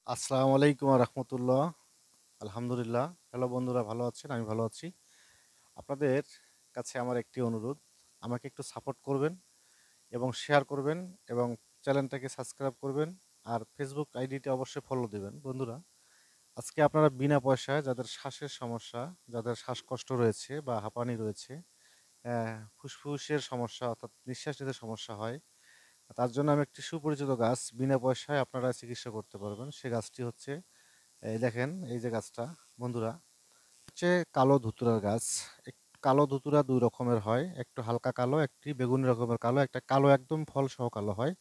আসসালামু আলাইকুম রহমতুল্লাহ। আলহামদুলিল্লাহ। হ্যালো বন্ধুরা, ভালো আছেন? আমি ভালো আছি। আপনাদের কাছে আমার একটি অনুরোধ, আমাকে একটু সাপোর্ট করবেন এবং শেয়ার করবেন এবং চ্যানেলটাকে সাবস্ক্রাইব করবেন। আর ফেসবুক আইডিটা অবশ্যই ফলো দিবেন। বন্ধুরা, আজকে আপনারা বিনা পয়সায় যাদের শ্বাসের সমস্যা, যাদের শ্বাসকষ্ট রয়েছে বা হাঁপানি রয়েছে, ফুসফুসের সমস্যা অর্থাৎ নিঃশ্বাস নিতে সমস্যা হয়, তার জন্য আমি একটি সুপরিচিত গাছ বিনা পয়সায় আপনারা চিকিৎসা করতে পারবেন। সে গাছটি হচ্ছে, এই দেখেন, এই যে গাছটা বন্ধুরা, হচ্ছে কালো ধুতুরার গাছ। কালো ধুতুরা দুই রকমের হয়, একটু হালকা কালো, একটি বেগুনি রকমের কালো, একটা কালো একদম ফল সহ কালো হয়।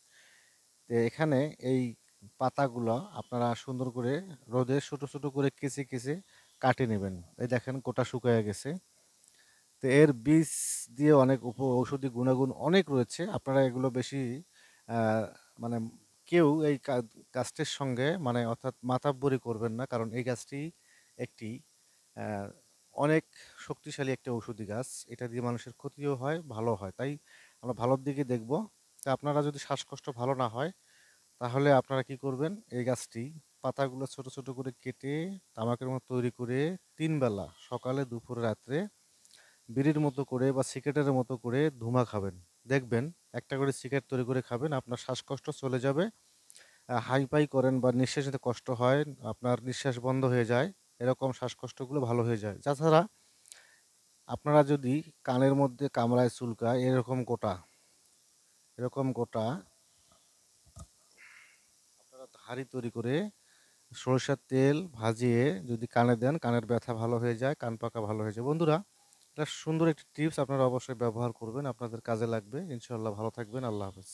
তো এখানে এই পাতাগুলো আপনারা সুন্দর করে রোদে ছোট ছোট করে কেচে কেচে কাটে নেবেন। এই দেখেন গোটা শুকিয়ে গেছে। তো এর বীজ দিয়ে অনেক ঔষধি গুণাগুণ অনেক রয়েছে। আপনারা এগুলো বেশি আহ, মানে কেউ এই গাছটির সঙ্গে মানে অর্থাৎ মাতাব্বরি করবেন না, কারণ এই গাছটি একটি আহ, অনেক শক্তিশালী একটা ঔষধি গাছ। এটা দিয়ে মানুষের ক্ষতিও হয়, ভালো হয়। তাই আমরা ভালোর দিকে দেখব। তা আপনারা যদি শ্বাসকষ্ট ভালো না হয়, তাহলে আপনারা কি করবেন, এই গাছটি পাতাগুলো ছোট ছোট করে কেটে তামাকের মতো তৈরি করে 3 বেলা, সকালে দুপুরে রাত্রে, বিড়ির মতো করে বা সিগারেটের মতো করে ধুমা খাবেন। দেখবেন, একটা করে সিগারেট তৈরি করে খাবেন, আপনার শ্বাসকষ্ট চলে যাবে। হাইপাই করেন বা নিঃশ্বাস নিতে কষ্ট হয়, আপনার নিঃশ্বাস বন্ধ হয়ে যায়, এরকম শ্বাসকষ্টগুলো ভালো হয়ে যায়। তাছাড়া আপনারা যদি কানের মধ্যে কামড়ায় চুলকায়, এরকম গোটা আপনারা হাঁড়ি তৈরি করে সরিষার তেল ভাজিয়ে যদি কানে দেন, কানের ব্যথা ভালো হয়ে যায়, কান পাকা ভালো হয়ে যায়। বন্ধুরা, এটা সুন্দর একটি টিপস, আপনারা অবশ্যই ব্যবহার করবেন, আপনাদের কাজে লাগবে ইনশাল্লাহ। ভালো থাকবেন, আল্লাহ হাফেজ।